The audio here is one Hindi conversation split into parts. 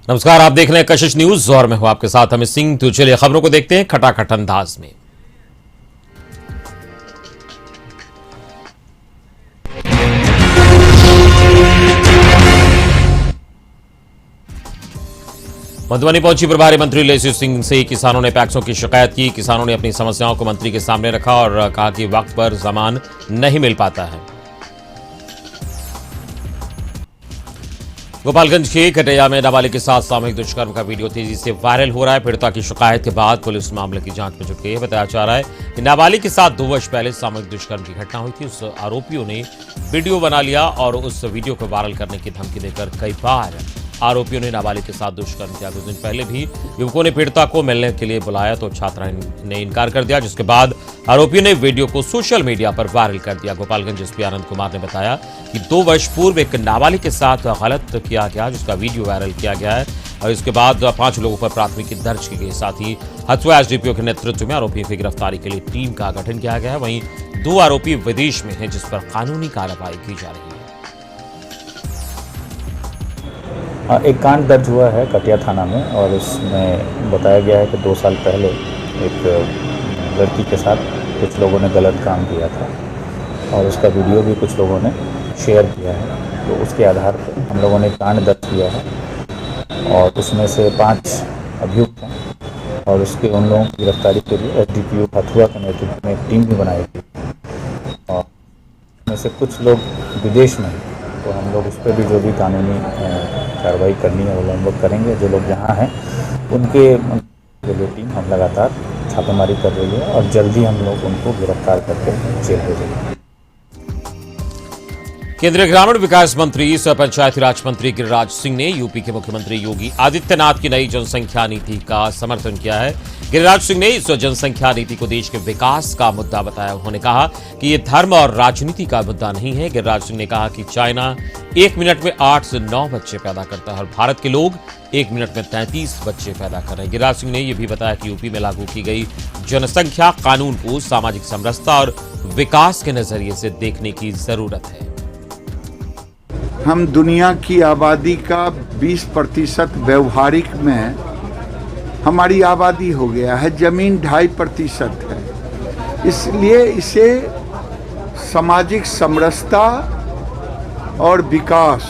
नमस्कार, आप देख रहे हैं कशिश न्यूज और मैं हूं आपके साथ अमित सिंह। तो चलिए खबरों को देखते हैं खटाखट अंदाज में। मधुबनी पहुंची प्रभारी मंत्री लेसी सिंह से किसानों ने पैक्सों की शिकायत की। किसानों ने अपनी समस्याओं को मंत्री के सामने रखा और कहा कि वक्त पर सामान नहीं मिल पाता है। गोपालगंज के कटैया में नाबालिग के साथ सामूहिक दुष्कर्म का वीडियो तेजी से वायरल हो रहा है। पीड़िता की शिकायत के बाद पुलिस मामले की जांच में जुट गई है। बताया जा रहा है कि नाबालिग के साथ 2 वर्ष पहले सामूहिक दुष्कर्म की घटना हुई थी। उस आरोपियों ने वीडियो बना लिया और उस वीडियो को वायरल करने की धमकी देकर कई बार आरोपियों ने नाबालिग के साथ दुष्कर्म किया। कुछ दिन पहले भी युवकों ने पीड़िता को मिलने के लिए बुलाया तो छात्रा ने इनकार कर दिया, जिसके बाद आरोपियों ने वीडियो को सोशल मीडिया पर वायरल कर दिया। गोपालगंज एसपी आनंद कुमार ने बताया कि 2 वर्ष पूर्व एक नाबालिग के साथ गलत किया गया, जिसका वीडियो वायरल किया गया है और इसके बाद 5 लोगों पर प्राथमिकी दर्ज की गई। साथ ही हथुआ एसडीपीओ के नेतृत्व में आरोपियों की गिरफ्तारी के लिए टीम का गठन किया गया है। वहीं 2 आरोपी विदेश में हैं, जिस पर कानूनी कार्रवाई की जा रही है। एक कांड दर्ज हुआ है कटिया थाना में और उसमें बताया गया है कि 2 साल पहले एक लड़की के साथ कुछ लोगों ने गलत काम किया था और उसका वीडियो भी कुछ लोगों ने शेयर किया है। तो उसके आधार पर हम लोगों ने कांड दर्ज किया है और उसमें से 5 अभियुक्त हैं और उसके उन लोगों की गिरफ्तारी के लिए एसडीपीओ हथुआ के नेतृत्व में एक टीम भी बनाई गई और उसमें से कुछ लोग विदेश में, तो हम लोग उस पर भी जो भी कानूनी कार्रवाई करनी है वो हम लोग करेंगे। जो लोग यहाँ हैं उनके लिए टीम हम लगातार छापेमारी कर रही है और जल्दी हम लोग उनको गिरफ्तार करके जेल भेजेंगे। केंद्रीय ग्रामीण विकास मंत्री सह पंचायती राज मंत्री गिरिराज सिंह ने यूपी के मुख्यमंत्री योगी आदित्यनाथ की नई जनसंख्या नीति का समर्थन किया है। गिरिराज सिंह ने इस जनसंख्या नीति को देश के विकास का मुद्दा बताया। उन्होंने कहा कि ये धर्म और राजनीति का मुद्दा नहीं है। गिरिराज सिंह ने कहा कि चाइना 1 मिनट में 8 से 9 बच्चे पैदा करता है और भारत के लोग 1 मिनट में 33 बच्चे पैदा कर रहे हैं। गिरिराज सिंह ने यह भी बताया कि यूपी में लागू की गई जनसंख्या कानून को सामाजिक समरसता और विकास के नजरिए से देखने की जरूरत है। हम दुनिया की आबादी का 20% व्यवहारिक में हमारी आबादी हो गया है, जमीन 2.5% है। इसलिए इसे सामाजिक समरसता और विकास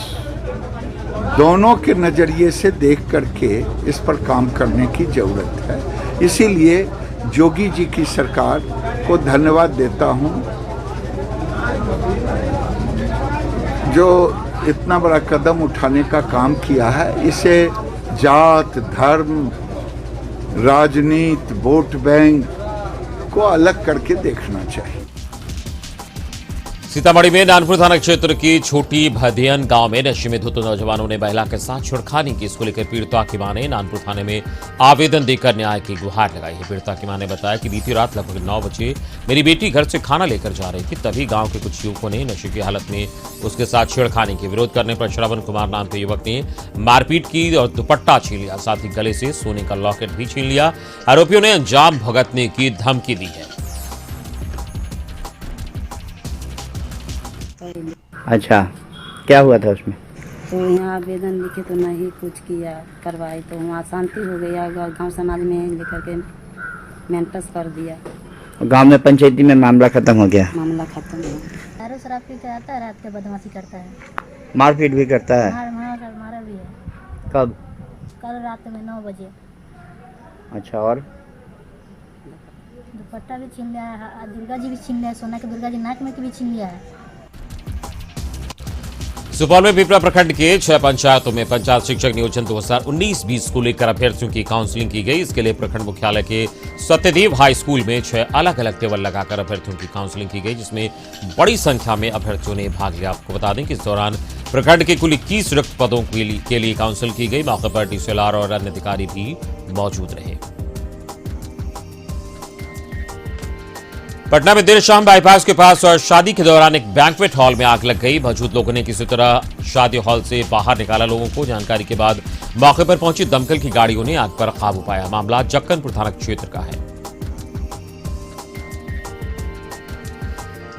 दोनों के नज़रिए से देख करके इस पर काम करने की ज़रूरत है। इसीलिए योगी जी की सरकार को धन्यवाद देता हूँ जो इतना बड़ा कदम उठाने का काम किया है। इसे जात, धर्म, राजनीति, वोट बैंक को अलग करके देखना चाहिए। सीतामढ़ी में नानपुर थाना क्षेत्र की छोटी भदियन गांव में नशे में धुत नौजवानों ने महिला के साथ छेड़खानी की। इसको लेकर पीड़िता की मां ने नानपुर थाने में आवेदन देकर न्याय की गुहार लगाई है। पीड़िता की मां ने बताया कि बीती रात लगभग 9 बजे मेरी बेटी घर से खाना लेकर जा रही थी, तभी गांव के कुछ युवकों ने नशे की हालत में उसके साथ छेड़खानी की। विरोध करने पर श्रवण कुमार नाम के युवक ने मारपीट की और दुपट्टा छीन लिया, साथ ही गले से सोने का लॉकेट भी छीन लिया। आरोपियों ने अंजाम भुगतने की धमकी दी है। अच्छा, क्या हुआ था उसमें? तो यहाँ आवेदन लिखे तो नहीं कुछ किया करवाई, तो वहाँ शांति हो गया। गांव समाज में लेकर के मेंटस कर दिया। गांव में पंचायती में मामला खत्म हो गया? मामला खत्म हो गया। दारू शराब पी के आता है, रात के बदमाशी करता है, मारपीट भी करता है? मारा भी है। कब? कल रात में 9 बजे। अच्छा, और दुपट्टा भी छीन लिया है, दुर्गा जी भी छीन लिया है, सोना के दुर्गा जी नाक में की भी छीन लिया है। सुपौल में पिपरा प्रखंड के 6 पंचायतों में पंचायत शिक्षक नियोजन 2019-20 को लेकर अभ्यर्थियों की काउंसलिंग की गई। इसके लिए प्रखंड मुख्यालय के सत्यदेव हाई स्कूल में 6 अलग अलग टेबल लगाकर अभ्यर्थियों की काउंसलिंग की गई, जिसमें बड़ी संख्या में अभ्यर्थियों ने भाग लिया। आपको बता दें कि इस दौरान प्रखंड के कुल 21 रिक्त पदों के लिए काउंसिल की गई। मौके पर डीसीएलआर और अन्य अधिकारी भी मौजूद रहे। पटना में देर शाम बाईपास के पास और शादी के दौरान एक बैंक्वेट हॉल में आग लग गई। मौजूद लोगों ने किसी तरह शादी हॉल से बाहर निकाला लोगों को। जानकारी के बाद मौके पर पहुंची दमकल की गाड़ियों ने आग पर काबू पाया। मामला जक्कनपुर थाना क्षेत्र का है।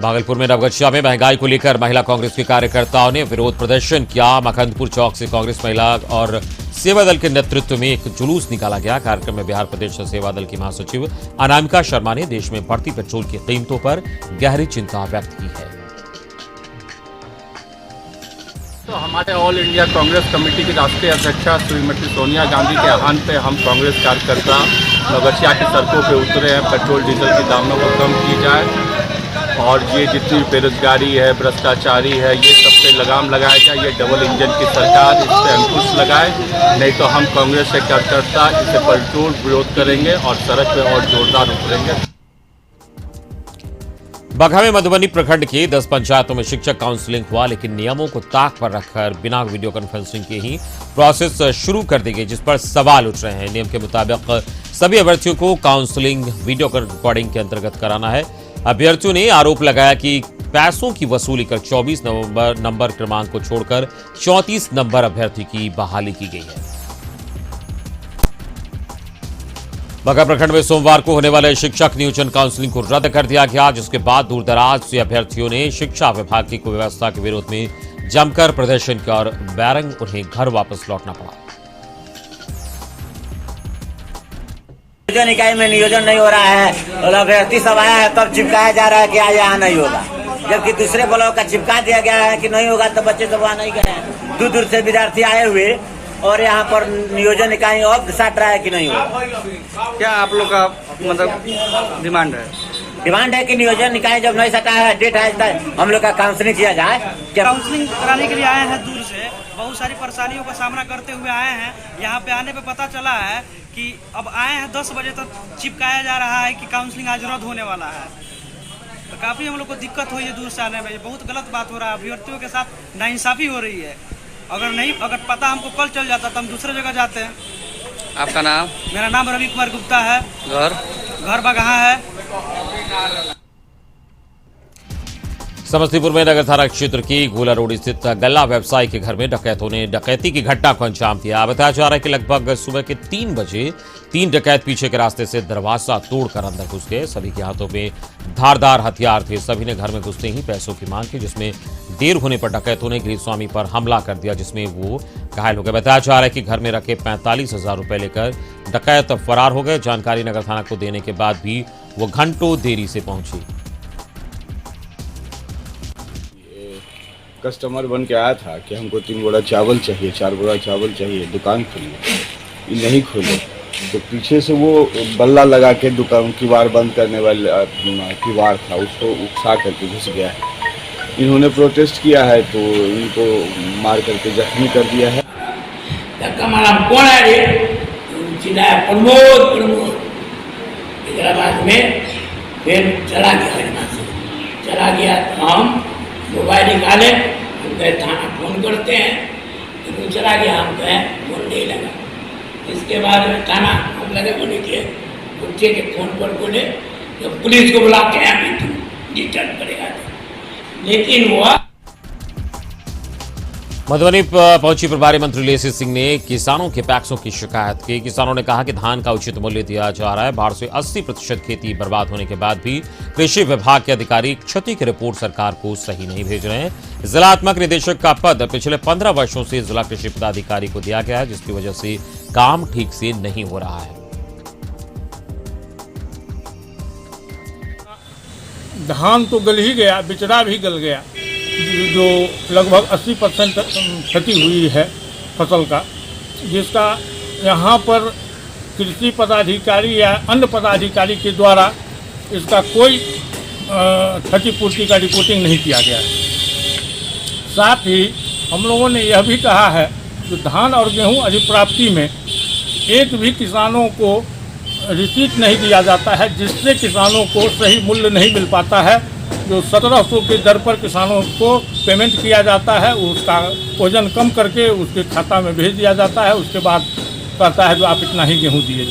भागलपुर में नवगछिया में महंगाई को लेकर महिला कांग्रेस के कार्यकर्ताओं ने विरोध प्रदर्शन किया। मखंदपुर चौक से कांग्रेस महिला और सेवा दल के नेतृत्व में एक जुलूस निकाला गया। कार्यक्रम में बिहार प्रदेश सेवा दल की महासचिव अनामिका शर्मा ने देश में बढ़ती पेट्रोल की कीमतों पर गहरी चिंता व्यक्त की है। तो हमारे ऑल इंडिया कांग्रेस कमेटी की राष्ट्रीय अध्यक्षा श्रीमती सोनिया गांधी के आह्वान पे हम कांग्रेस कार्यकर्ता नवगछिया की सड़कों पे उतरे हैं। पेट्रोल डीजल की दामों को कम की जाए और ये जितनी बेरोजगारी है, भ्रष्टाचारी है, ये सब पे लगाम लगाया जाए। ये डबल इंजन की सरकार, इस पर अंकुश लगाए, नहीं तो हम कांग्रेस के कार्यकर्ता इसे भरपूर विरोध करेंगे और सड़क पे और जोरदार उतरेंगे। बगहा में मधुबनी प्रखंड के 10 पंचायतों में शिक्षक काउंसलिंग हुआ, लेकिन नियमों को ताक पर रखकर बिना वीडियो कॉन्फ्रेंसिंग के ही प्रोसेस शुरू कर दी गई, जिस पर सवाल उठ रहे हैं। नियम के मुताबिक सभी अभ्यर्थियों को काउंसलिंग वीडियो रिकॉर्डिंग के अंतर्गत कराना है। अभ्यर्थियों ने आरोप लगाया कि पैसों की वसूली कर 24 नंबर क्रमांक को छोड़कर 34 नंबर अभ्यर्थी की बहाली की गई है। बगहा प्रखंड में सोमवार को होने वाले शिक्षक नियोजन काउंसलिंग को रद्द कर दिया गया, जिसके बाद दूरदराज से अभ्यर्थियों ने शिक्षा विभाग की कुव्यवस्था के विरोध में जमकर प्रदर्शन किया और बैरंग उन्हें घर वापस लौटना पड़ा। नियोजन इकाई में नियोजन नहीं हो रहा है और अभ्यर्थी सब आया है तब चिपकाया जा रहा है कि आज यहाँ नहीं होगा, जबकि दूसरे ब्लॉक का चिपका दिया गया है कि नहीं होगा, तो बच्चे सब वहाँ नहीं गए हैं। दूर दूर से विद्यार्थी आए हुए और यहाँ पर नियोजन इकाई अब साट रहा है कि नहीं होगा। क्या आप लोग का मतलब डिमांड है? डिमांड है कि नियोजन निकाय जब नहीं सटा है, डेट है, हम लोग का काउंसलिंग किया जाए। काउंसलिंग कराने के लिए आए हैं, दूर से बहुत सारी परेशानियों का सामना करते हुए आए हैं। यहाँ पे आने पे पता चला है कि अब आए हैं 10 बजे तक चिपकाया जा रहा है कि काउंसलिंग आज रद्द होने वाला है। तो काफ़ी हम लोग को दिक्कत हुई है दूर से आने में। बहुत गलत बात हो रहा है, अभ्यर्थियों के साथ नाइंसाफ़ी हो रही है। अगर पता हमको कल चल जाता तो हम दूसरे जगह जाते हैं। आपका नाम? मेरा नाम रवि कुमार गुप्ता है। घर बगहा है। समस्तीपुर में नगर थाना क्षेत्र की गोला रोड स्थित गल्ला व्यवसायी के घर में डकैतों ने डकैती की घटना को अंजाम दिया। बताया जा रहा है कि लगभग सुबह के 3 बजे 3 डकैत पीछे के रास्ते से दरवाजा तोड़कर अंदर घुस गए। सभी के हाथों में धारदार हथियार थे। सभी ने घर में घुसते ही पैसों की मांग की, जिसमें देर होने पर डकैतों ने गृहस्वामी पर हमला कर दिया, जिसमें वो घायल हो गए। बताया जा रहा है कि घर में रखे 45,000 रुपए लेकर डकैत फरार हो गए। जानकारी नगर थाना को देने के बाद भी वो घंटों देरी से पहुंची। कस्टमर बन के आया था कि हमको 3 बोरा चावल चाहिए, 4 बोरा चावल चाहिए, दुकान खोलिए। ये नहीं खोले तो पीछे से वो बल्ला लगा के दुकान किवाड़ बंद करने वाला किवाड़ था, उसको उकसा करके घुस गया है। इन्होंने प्रोटेस्ट किया है तो इनको मार करके जख्मी कर दिया है। कौन है रे? प्रमोद बाद में फिर चला गया तो हम मोबाइल निकाले, हम गए थाना फोन करते हैं, तो चला गया, हम गए फोन नहीं लगा। इसके बाद थाना हम लगे बोले कि बच्चे के फोन पर बोले तो पुलिस को बुला के अभी तू रिटर्न करेगा, लेकिन वो मधुबनी पहुंची प्रभारी मंत्री लेसी सिंह ने किसानों के पैक्सों की शिकायत की। किसानों ने कहा कि धान का उचित मूल्य दिया जा रहा है। बाढ़ से 80% खेती बर्बाद होने के बाद भी कृषि विभाग के अधिकारी क्षति की रिपोर्ट सरकार को सही नहीं भेज रहे हैं। जिलात्मक निदेशक का पद पिछले 15 वर्षों से जिला कृषि पदाधिकारी को दिया गया है, जिसकी वजह से काम ठीक से नहीं हो रहा है। धान तो गल ही गया, बिचड़ा भी गल गया, जो लगभग 80% क्षति हुई है फसल का, जिसका यहाँ पर कृषि पदाधिकारी या अन्य पदाधिकारी के द्वारा इसका कोई क्षतिपूर्ति का रिपोर्टिंग नहीं किया गया है। साथ ही हम लोगों ने यह भी कहा है कि धान और गेहूं अधिप्राप्ति में एक भी किसानों को रिसीट नहीं दिया जाता है, जिससे किसानों को सही मूल्य नहीं मिल पाता है। जो 1700 के दर पर किसानों को पेमेंट किया जाता है, उसका वजन कम करके उसके खाता में भेज दिया जाता है। उसके बाद कहता है जो आप इतना ही गेहूं दिए।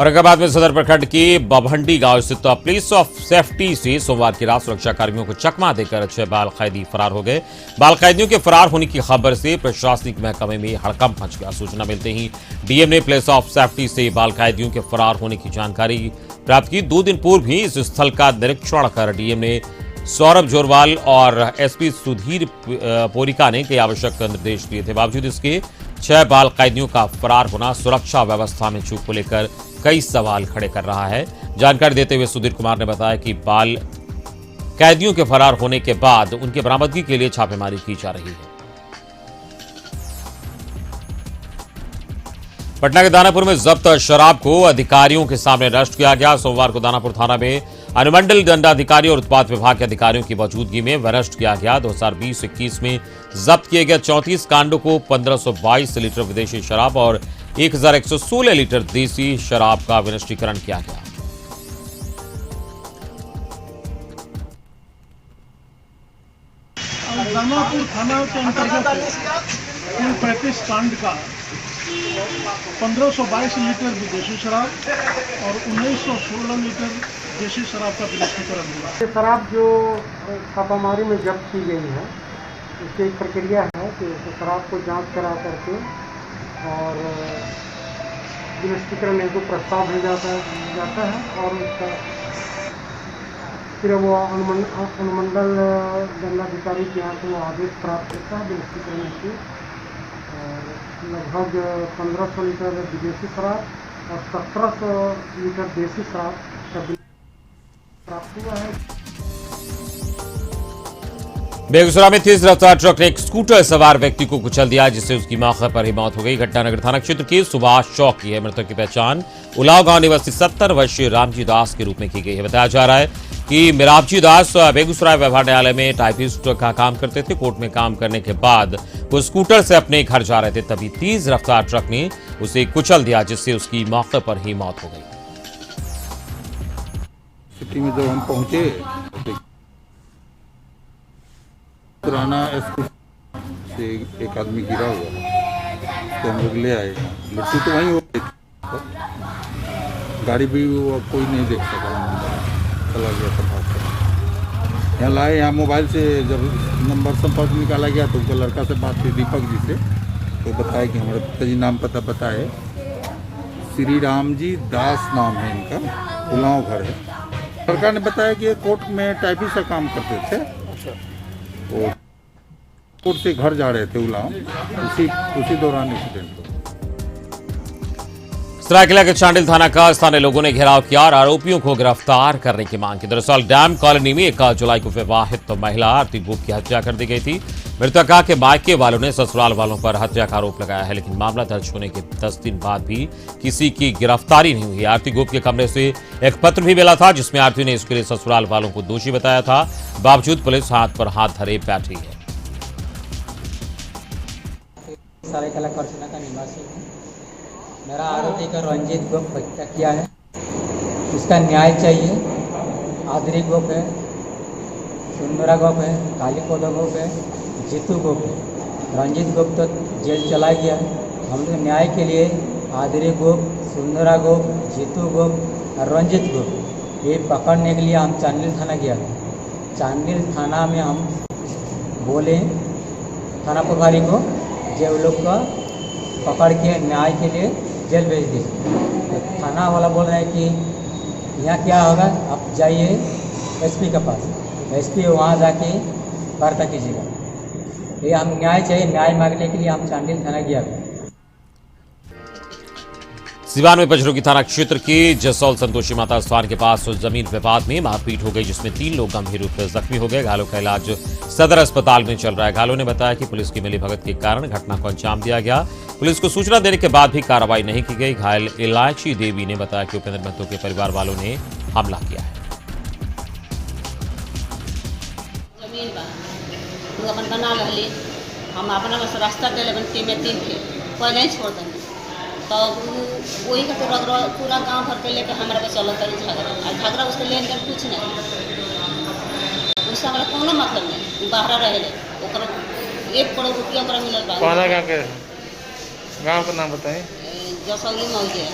औरंगाबाद में सदर प्रखंड के बभंडी गांव स्थित पुलिस ऑफ सेफ्टी से सोमवार की रात सुरक्षा कर्मियों को चकमा देकर 6 बाल कैदी फरार हो गए। बाल कैदियों के फरार होने की खबर से प्रशासनिक महकमे में हड़कंप मच गया। सूचना मिलते ही डीएम ने पुलिस ऑफ सेफ्टी से बाल कैदियों के फरार होने की जानकारी प्राप्त की। 2 दिन पूर्व ही इस स्थल का निरीक्षण कर डीएम ने सौरभ जोरवाल और एसपी सुधीर पोरिका ने कई आवश्यक निर्देश दिए थे। बावजूद इसके 6 बाल कैदियों का फरार होना सुरक्षा व्यवस्था में चूक को लेकर कई सवाल खड़े कर रहा है। जानकारी देते हुए सुधीर कुमार ने बताया कि बाल कैदियों के फरार होने के बाद उनकी बरामदगी के लिए छापेमारी की जा रही है। पटना के दानापुर में जब्त शराब को अधिकारियों के सामने नष्ट किया गया। सोमवार को दानापुर थाना में अनुमंडल दंडाधिकारी और उत्पाद विभाग के अधिकारियों की मौजूदगी में नष्ट किया गया। 2020-21 में जब्त किए गए 34 कांडों को 1522 लीटर विदेशी शराब और 1116 लीटर देसी शराब का विनष्टीकरण किया गया। दानापुर थाना के अंतर्गत कुल 35 कांड का 1522 लीटर विदेशी शराब और 1916 लीटर देशी शराब का विनष्टीकरण हुआ। ये शराब जो छापामारी में जब्त की गई है, इसकी एक प्रक्रिया है कि उस शराब को जांच करा करके और विनष्टीकरण हेतु प्रस्ताव भेजा जाता है और उसका फिर वो अनुमंडल दंडाधिकारी के यहाँ से वो आदेश प्राप्त होता है विनष्टीकरण हेतु। लगभग 1500 लीटर विदेशी शराब और 1700 लीटर देसी शराब का प्राप्त हुआ है। बेगूसराय में तेज रफ्तार ट्रक ने एक स्कूटर सवार व्यक्ति को कुचल दिया, जिससे उसकी मौके पर ही मौत हो गई। घटना नगर थाना क्षेत्र के सुभाष चौक की है। मृतक की पहचान उलाव गांव निवासी 70 वर्षीय रामजी दास के रूप में की गई है। बताया जा रहा है कि मिराबजी दास बेगूसराय व्यवहार न्यायालय में टाइपिस्ट का काम करते थे। कोर्ट में काम करने के बाद वो स्कूटर से अपने घर जा रहे थे, तभी तेज रफ्तार ट्रक ने उसे कुचल दिया, जिससे उसकी मौके पर ही मौत हो गई। सिटी में जब हम पहुंचे पुराना से एक आदमी गिरा हुआ तो हम लोग ले आए। मृत्यु तो वहीं हो गई, गाड़ी भी वो कोई नहीं देख सका, चला गया था भाग कर। यहाँ लाए, यहाँ मोबाइल से जब नंबर संपर्क निकाला गया तो उनका लड़का से बात हुई दीपक जी से, तो बताया कि हमारे पिताजी नाम पता बताए, श्री राम जी दास नाम है इनका, उलाव घर है। लड़का ने बताया कि ये कोर्ट में टाइपिस्ट का काम करते थे, वो कोर्ट से घर जा रहे थे उलाव, उसी दौरान एक्सीडेंट हुआ। सरायकेला के चांडिल थाना का स्थानीय लोगों ने घेराव किया और आरोपियों को गिरफ्तार करने की मांग की। दरअसल डैम कॉलोनी में 1 जुलाई को विवाहित महिला आरती गुप्त की हत्या कर दी गई थी। मृतका के मायके वालों ने ससुराल वालों पर हत्या का आरोप लगाया है, लेकिन मामला दर्ज होने के 10 दिन बाद भी किसी की गिरफ्तारी नहीं हुई। आरती गुप्त के कमरे से एक पत्र भी मिला था, जिसमें आरती ने इसके लिए ससुराल वालों को दोषी बताया था। बावजूद पुलिस हाथ पर हाथ धरे बैठी है। सरायकेला करसना का निवासी हूँ। मेरा आरोपी का रंजीत गुप्त हत्या किया है, उसका न्याय चाहिए। आदरी गुप्त है, सुंदरा गुप्त है, कालीपोदा गुप्त है, जीतू गुप्त है। रंजीत गुप्त तो जेल चला गया। हम लोग न्याय के लिए आदरी गुप्त, सुंदरा गुप्त, जीतू गुप्त और रंजीत गुप्त ये पकड़ने के लिए हम चांडिल थाना गया। चांडिल थाना में हम बोले थाना प्रभारी को जो लोग का पकड़ के न्याय के लिए जेल भेज दी। तो थाना वाला बोल रहे हैं कि यहाँ क्या होगा, आप जाइए एसपी के पास, एसपी वहाँ जाके वार्ता कीजिएगा। ये हम न्याय चाहिए, न्याय मांगने के लिए हम चांडिल थाना गया। सिवान में पचरुखी थाना क्षेत्र के जसौल संतोषी माता स्थान के पास जमीन विवाद में मारपीट हो गई, जिसमें 3 लोग गंभीर रूप से जख्मी हो गए। घायलों का इलाज सदर अस्पताल में चल रहा है। घायलों ने बताया कि पुलिस की मिलीभगत के कारण घटना को अंजाम दिया गया। पुलिस को सूचना देने के बाद भी कार्रवाई नहीं की गई। घायल इलायची देवी ने बताया कि उपेंद्र महतो के परिवार वालों ने हमला किया है। अपन बना रही, हम अपना रास्ता दिले में 3 थे, कोई नहीं छोड़ देंगे। तो वही का पूरा गांव भर के लेकर हमारे पे चलता है झगड़ा उसके लेन देन कुछ नहीं, उसका हमारा कोनो मतलब नहीं। बाहर रहे 1 करोड़ रुपया मिलल बा। कौन गाँव के, गाँव का नाम बताएं। जसौली मौजे,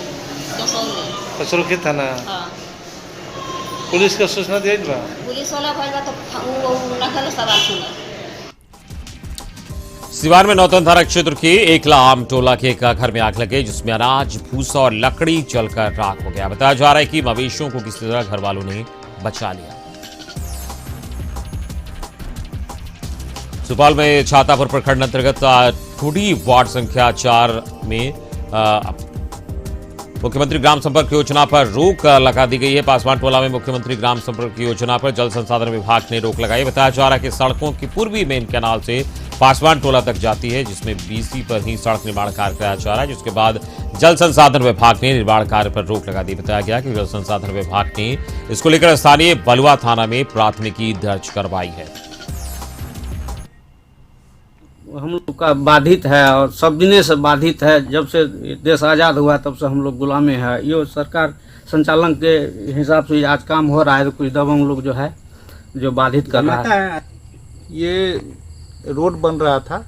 जसौली। पचरुखी थाना हाँ पुलिस का सूचना दिया बा पुलिस वाला भइल बा तो वो नखल सवाल सुना। सिवान में नौतन थाना क्षेत्र के एकला आम टोला के एक घर में आग लगे जिसमें अनाज भूसा और लकड़ी जलकर राख हो गया। बताया जा रहा है कि मवेशियों को किसी तरह घर वालों ने बचा लिया। सुपौल में छातापुर प्रखंड अंतर्गत ठुडी वार्ड संख्या 4 में मुख्यमंत्री ग्राम संपर्क योजना पर रोक लगा दी गई है। पासवान टोला में मुख्यमंत्री ग्राम संपर्क योजना पर जल संसाधन विभाग ने रोक लगाई। बताया जा रहा है कि सड़कों की पूर्वी मेन कैनाल से पासवान टोला तक जाती है जिसमें बीसी पर ही सड़क निर्माण कार्य कराया जा रहा है, जिसके बाद जल संसाधन विभाग ने निर्माण कार्य पर रोक लगा दी। बताया गया कि जल संसाधन विभाग ने इसको लेकर स्थानीय बलुआ थाना में प्राथमिकी दर्ज करवाई है। हम लोग का बाधित है और सब दिने से बाधित है। जब से देश आज़ाद हुआ तब से हम लोग गुलामी है। ये सरकार संचालन के हिसाब से आज काम हो रहा है तो कुछ दबंग लोग जो है जो बाधित कर रहा है। ये रोड बन रहा था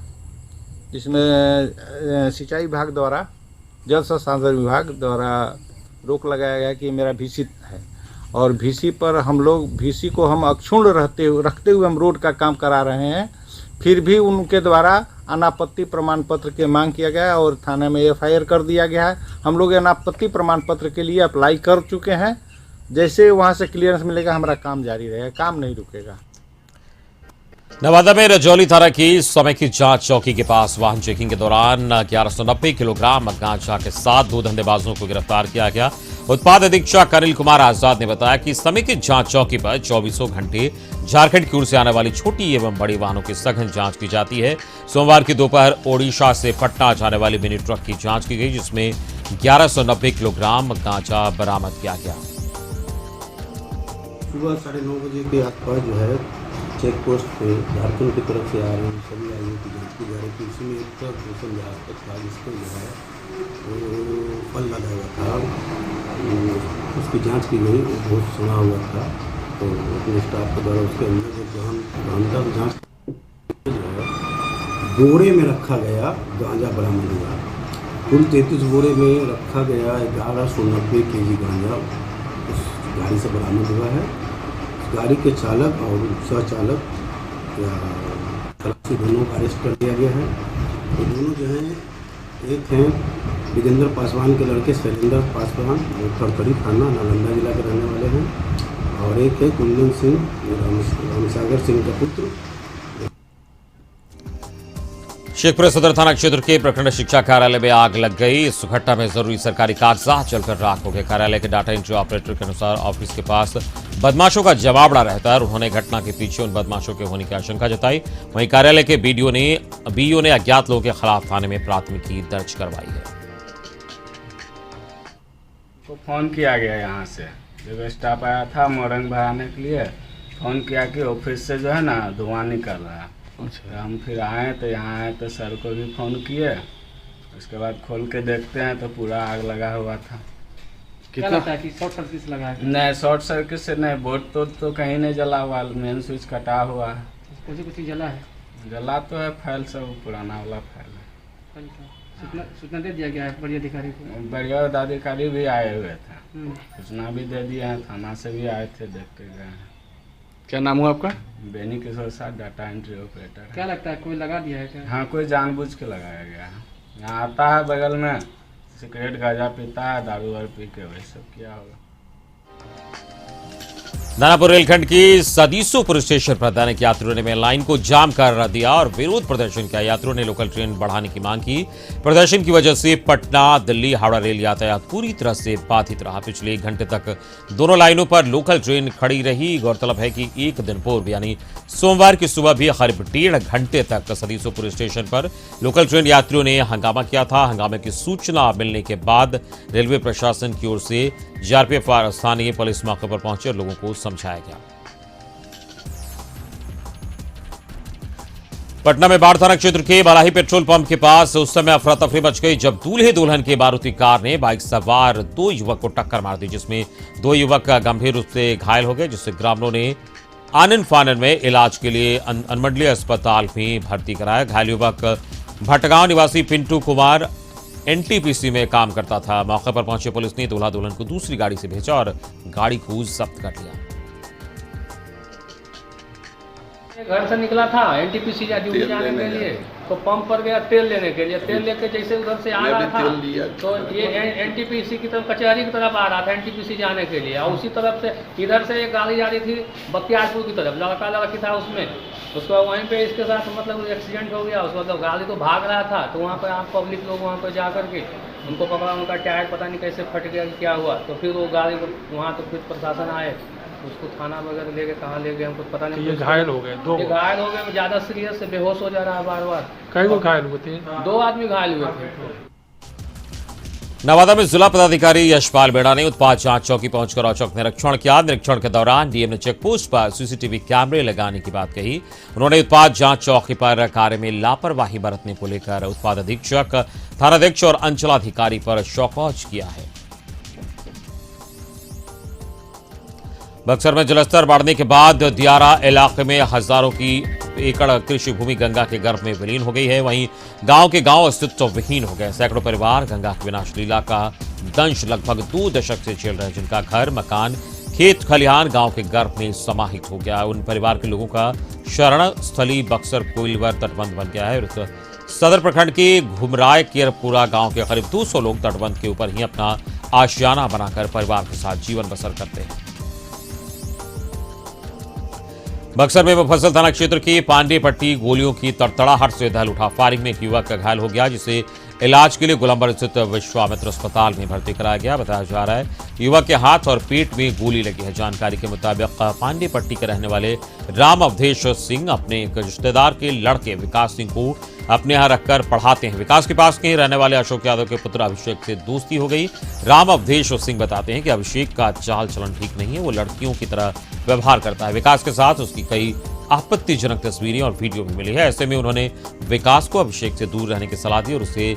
जिसमें सिंचाई विभाग द्वारा जल संसाधन विभाग द्वारा रोक लगाया गया कि मेरा भीसी है और भीसी पर हम लोग भीसी को हम अक्षुण्ण रखते हुए हम रोड का काम करा रहे हैं। फिर भी उनके द्वारा अनापत्ति प्रमाण पत्र के मांग किया गया और थाने में एफआईआर कर दिया गया है। हम लोग अनापत्ति प्रमाण पत्र के लिए अप्लाई कर चुके हैं। जैसे वहाँ से क्लियरेंस मिलेगा हमारा काम जारी रहेगा, काम नहीं रुकेगा। नवादा में रजौली थाना की समेकित जांच चौकी के पास वाहन चेकिंग के दौरान 1190 किलोग्राम गांजा के साथ 2 धंधेबाजों को गिरफ्तार किया गया। उत्पाद अधीक्षक अनिल कुमार आजाद ने बताया कि समेकित जांच चौकी पर 24 घंटे झारखंड की ओर से आने वाली छोटी एवं बड़ी वाहनों की सघन जांच की जाती है। सोमवार की दोपहर ओडिशा से पटना जाने वाली मिनी ट्रक की जांच की गई जिसमें 1190 किलोग्राम गांजा बरामद किया गया। सुबह 9:30 बजे के आसपास जो है चेक पोस्ट पे झारखंड की तरफ से आ रहे सभी आयु की जाँच की जा रही थी। इसी में एक ट्रक रोशन जहाज तक था जिसको जो है वो फल लगा हुआ था, उसकी जांच की गई। वो बहुत सुना हुआ था तो अपने स्टाफ के द्वारा उसके अंदर जो अंदर जाँच जो है बोरे में रखा गया गांजा बरामद हुआ। कुल 33 बोरे में रखा गया 1190 kg गांजा उस गाड़ी से बरामद हुआ है। गाड़ी के चालक और सहचालक या खलासी दोनों को अरेस्ट कर लिया गया है। तो दोनों जो हैं एक हैं विजेंद्र पासवान के लड़के शैलेंद्र पासवान जो थरथरी थाना नालंदा जिला के रहने वाले हैं और एक है कुंदन सिंह रामसागर सिंह का पुत्र। शेखपुरा सदर थाना क्षेत्र के प्रखंड शिक्षा कार्यालय में आग लग गई। इस घटना में जरूरी सरकारी कागजात जलकर राख हो गए। कार्यालय के डाटा एंट्री ऑपरेटर के अनुसार ऑफिस के पास बदमाशों का जमावड़ा रहता है और उन्होंने घटना के पीछे उन बदमाशों के होने की आशंका जताई। वहीं कार्यालय के बीडीओ ने अज्ञात लोगों के खिलाफ थाने में प्राथमिकी दर्ज करवाई है। तो फोन किया गया यहाँ से जब स्टाफ आया था मोरंग भराने के लिए, फोन किया कि ऑफिस से जो है ना धुआं निकल रहा है। अच्छा। हम फिर आए तो यहाँ आए तो सर को भी फ़ोन किए। उसके बाद खोल के देखते हैं तो पूरा आग लगा हुआ था। कितना लगता है कि शॉर्ट सर्किट लगा है? नहीं, शॉर्ट सर्किट से नहीं, बोर्ड तो कहीं नहीं जला हुआ, मेन स्विच कटा हुआ है। कुछ जला है? जला तो है, फाइल सब पुराना वाला फाइल है। सूचना दे दिया गया है बड़ी अधिकारी को? बढ़िया अधिकारी भी आए हुए थे, सूचना भी दे दिया है, थाना से भी आए थे, देख के गए हैं। क्या नाम हुआ आपका? बेनी किशोर साथ डाटा एंट्री ऑपरेटर। क्या लगता है कोई लगा दिया है क्या? हाँ, कोई जानबूझ के लगाया गया है। यहाँ आता है बगल में, सिगरेट गांजा पीता है, दारू वारू पी के वही सब किया होगा। दानापुर रेलखंड की सदीसो पुलिस स्टेशन पर दैनिक यात्रियों ने मेन लाइन को जाम कर दिया और विरोध प्रदर्शन किया। यात्रियों ने लोकल ट्रेन बढ़ाने की मांग की। प्रदर्शन की वजह से पटना दिल्ली हावड़ा रेल यातायात पूरी तरह से बाधित रहा। पिछले 1 घंटे तक दोनों लाइनों पर लोकल ट्रेन खड़ी रही। गौरतलब है कि एक दिन पूर्व यानी सोमवार की सुबह भी करीब 1.5 घंटे तक सदीसो पुलिस स्टेशन पर लोकल ट्रेन यात्रियों ने हंगामा किया था। हंगामे की सूचना मिलने के बाद रेलवे प्रशासन की ओर से जीआरपीएफ और स्थानीय पुलिस मौके पर पहुंचे और लोगों को समझाया गया। पटना में बाढ़ थाना क्षेत्र के बालाही पेट्रोल पंप के पास उस समय अफरा तफरी मच गई जब दूल्हे दुल्हन के मारुति कार ने बाइक सवार 2 युवक को टक्कर मार दी, जिसमें 2 युवक गंभीर रूप से घायल हो गए, जिससे ग्रामीणों ने आनन फानन में इलाज के लिए अनुमंडलीय अस्पताल में भर्ती कराया। घायल युवक भटगांव निवासी पिंटू कुमार एनटीपीसी में काम करता था। मौके पर पहुंचे पुलिस ने दूल्हा दुल्हन को दूसरी गाड़ी से भेजा और गाड़ी को जब्त कर लिया। घर से निकला था एनटीपीसी ड्यूटी जाने के लिए, तो पंप पर गया तेल लेने के लिए। तेल लेके जैसे उधर से आ रहा था तो ये एनटीपीसी की तरफ, कचहरी की तरफ आ रहा था एनटीपीसी जाने के लिए, और उसी तरफ से इधर से एक गाड़ी जा रही थी बख्तियारपुर की तरफ, लड़का लड़की था उसमें। उसको वहीं पे इसके साथ मतलब एक्सीडेंट हो गया। उसको मतलब गाड़ी तो भाग रहा था, तो वहाँ पर आप पब्लिक लोग वहाँ पर जा करके उनको पकड़ा, उनका टायर पता नहीं कैसे फट गया, क्या हुआ। तो फिर वो गाड़ी वहाँ तो फिर प्रशासन आए, उसको थाना वगैरह ले गए, कहाँ ले गए हमको पता नहीं। ये घायल हो गए, दो घायल हो गए, ज़्यादा सीरियस से बेहोश हो जा रहा है बार बार। कई लोग घायल हुए थे? 2 आदमी घायल हुए थे। नवादा में जिला पदाधिकारी यशपाल बेड़ा ने उत्पाद जांच चौकी पहुंचकर औचक निरीक्षण किया। निरीक्षण के दौरान डीएम ने चेकपोस्ट पर सीसीटीवी कैमरे लगाने की बात कही। उन्होंने उत्पाद जांच चौकी पर कार्य में लापरवाही बरतने को लेकर उत्पाद अधीक्षक, थानाध्यक्ष और अंचलाधिकारी पर शौकौज किया है। बक्सर में जलस्तर बढ़ने के बाद दियारा इलाके में हजारों की एकड़ कृषि भूमि गंगा के गर्भ में विलीन हो गई है। वहीं गांव के गांव अस्तित्व विहीन हो गए। सैकड़ों परिवार गंगा की विनाश लीला का दंश लगभग 2 दशक से झेल रहे हैं, जिनका घर, मकान, खेत खलिहान गांव के गर्भ में समाहित हो गया। उन परिवार के लोगों का शरण स्थली बक्सर कोइलवर तटबंध बन गया है। सदर प्रखंड के घुमराय केरपुरा गांव के करीब 200 लोग तटबंध के ऊपर ही अपना आशियाना बनाकर परिवार के साथ जीवन बसर करते हैं। बक्सर में मुफस्सिल थाना क्षेत्र की पांडेपट्टी गोलियों की तड़तड़ाहट से दहल उठा। फायरिंग में एक युवक का घायल हो गया, जिसे इलाज के लिए गोलंबर स्थित विश्वामित्र अस्पताल में भर्ती कराया गया। बताया जा रहा है युवक के हाथ और पेट में गोली लगी है। जानकारी के मुताबिक पांडेपट्टी के रहने वाले राम अवधेश सिंह अपने एक रिश्तेदार के लड़के विकास सिंह को अपने यहाँ रखकर पढ़ाते हैं। विकास के पास के रहने वाले अशोक यादव के पुत्र अभिषेक से दोस्ती हो गई। राम अवधेश सिंह बताते हैं कि अभिषेक का चाल चलन ठीक नहीं है, वो लड़कियों की तरह व्यवहार करता है। विकास के साथ उसकी कई आपत्तिजनक तस्वीरें और वीडियो भी मिली है। ऐसे में उन्होंने विकास को अभिषेक से दूर रहने की सलाह दी और उसे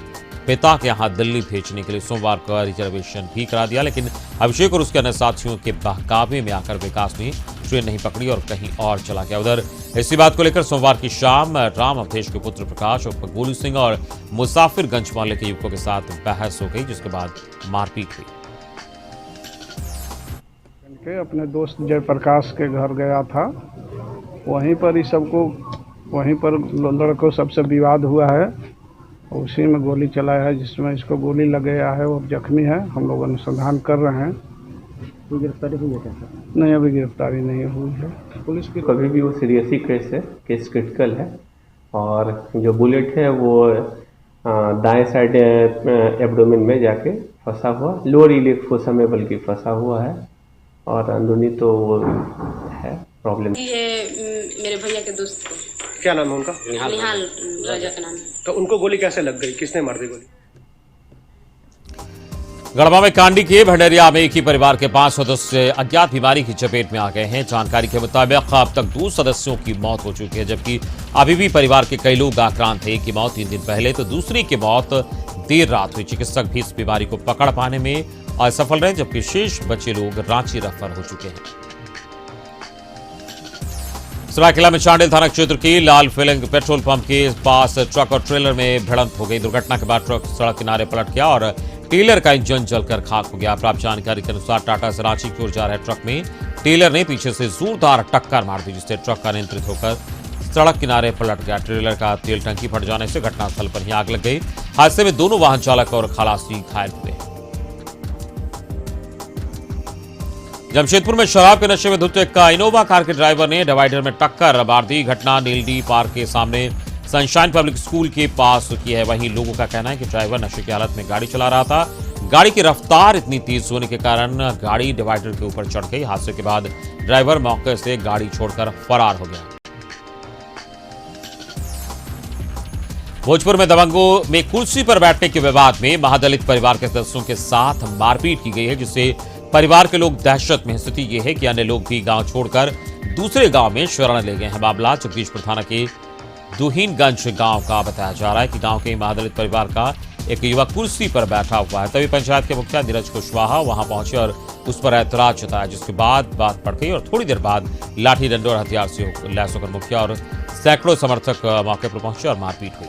पिता के यहाँ दिल्ली भेजने के लिए सोमवार का रिजर्वेशन भी करा दिया। लेकिन अभिषेक और उसके अन्य साथियों के बहकावे में आकर विकास ने ट्रेन नहीं पकड़ी और कहीं और चला गया। उधर इसी बात को लेकर सोमवार की शाम राम अवधेश के पुत्र प्रकाश और गोलू सिंह और मुसाफिरगंज मोहल्ले के युवकों के साथ बहस हो गई, जिसके बाद मारपीट हुई। अपने दोस्त जयप्रकाश के घर गया था, वहीं पर ही सबको, वहीं पर लड़कों सबसे विवाद हुआ है। उसी में गोली चलाया है, जिसमें इसको गोली लग गया है और जख्मी है। हम लोग अनुसंधान कर रहे हैं। कोई गिरफ्तारी हुई है क्या? नहीं, अभी गिरफ्तारी नहीं हुई है। पुलिस की कभी भी वो सीरियस ही केस है, केस क्रिटिकल है। और जो बुलेट है वो दाएं साइड एब्डोमेन में जाके फंसा हुआ, लोअर इलियक फोसा में बल्कि फंसा हुआ है, और अंदरूनी तो वो है प्रॉब्लम। ये मेरे भैया के दोस्त को। क्या नाम है उनका? निहाल राजा का नाम। तो उनको गोली कैसे लग गई, किसने मार दी गोली? गढ़वा में कांडी के भंडेरिया में एक ही परिवार के 5 सदस्य अज्ञात बीमारी की चपेट में आ गए हैं। जानकारी के मुताबिक अब तक 2 सदस्यों की मौत हो चुकी है, जबकि अभी भी परिवार के कई लोग आक्रांत थे। एक की मौत 3 दिन पहले तो दूसरी की मौत देर रात हुई। चिकित्सक भी इस बीमारी को पकड़ पाने में असफल रहे, जबकि शेष बचे लोग रांची रेफर हो चुके हैं। सरायकेला में चांडिल थाना क्षेत्र के लाल फिलिंग पेट्रोल पंप के पास ट्रक और ट्रेलर में भिड़ंत हो गई। दुर्घटना के बाद ट्रक सड़क किनारे पलट गया और टेलर का इंजन जलकर खाक हो गया। प्राप्त जानकारी के अनुसार टाटा से रांची की ओर जा रहे ट्रक में टेलर ने पीछे से जोरदार टक्कर मार दी, जिससे ट्रक अनियंत्रित होकर सड़क किनारे पलट गया। ट्रेलर का तेल टंकी फट जाने से घटनास्थल पर ही आग लग गई। हादसे में दोनों वाहन चालक और खलासी घायल हुए। जमशेदपुर में शराब के नशे में धुत एक इनोवा कार के ड्राइवर ने डिवाइडर में टक्कर मार दी। घटना नीलडी पार्क के सामने सनशाइन पब्लिक स्कूल के पास की है। वहीं लोगों का कहना है कि ड्राइवर नशे की हालत में गाड़ी चला रहा था। गाड़ी की रफ्तार इतनी तेज होने के कारण गाड़ी डिवाइडर के ऊपर चढ़ गई। हादसे के बाद ड्राइवर मौके से गाड़ी छोड़कर फरार हो गया। भोजपुर में दबंगों में कुर्सी पर बैठने के विवाद में महादलित परिवार के सदस्यों के साथ मारपीट की गई है, जिससे परिवार के लोग दहशत में। स्थिति यह है कि अन्य लोग भी गांव छोड़कर दूसरे गांव में शरण ले गए हैं। मामला जगदीशपुर थाना के दुहीनगंज गांव का बताया जा रहा है कि गांव के महादलित परिवार का एक युवक कुर्सी पर बैठा हुआ है। तभी पंचायत के मुखिया नीरज कुशवाहा वहां पहुंचे और उस पर ऐतराज जताया, जिसके बाद बात बढ़ गई और थोड़ी देर बाद लाठी डंडे और हथियार से लैस होकर मुखिया और सैकड़ों समर्थक मौके पर पहुंचे और मारपीट हुई।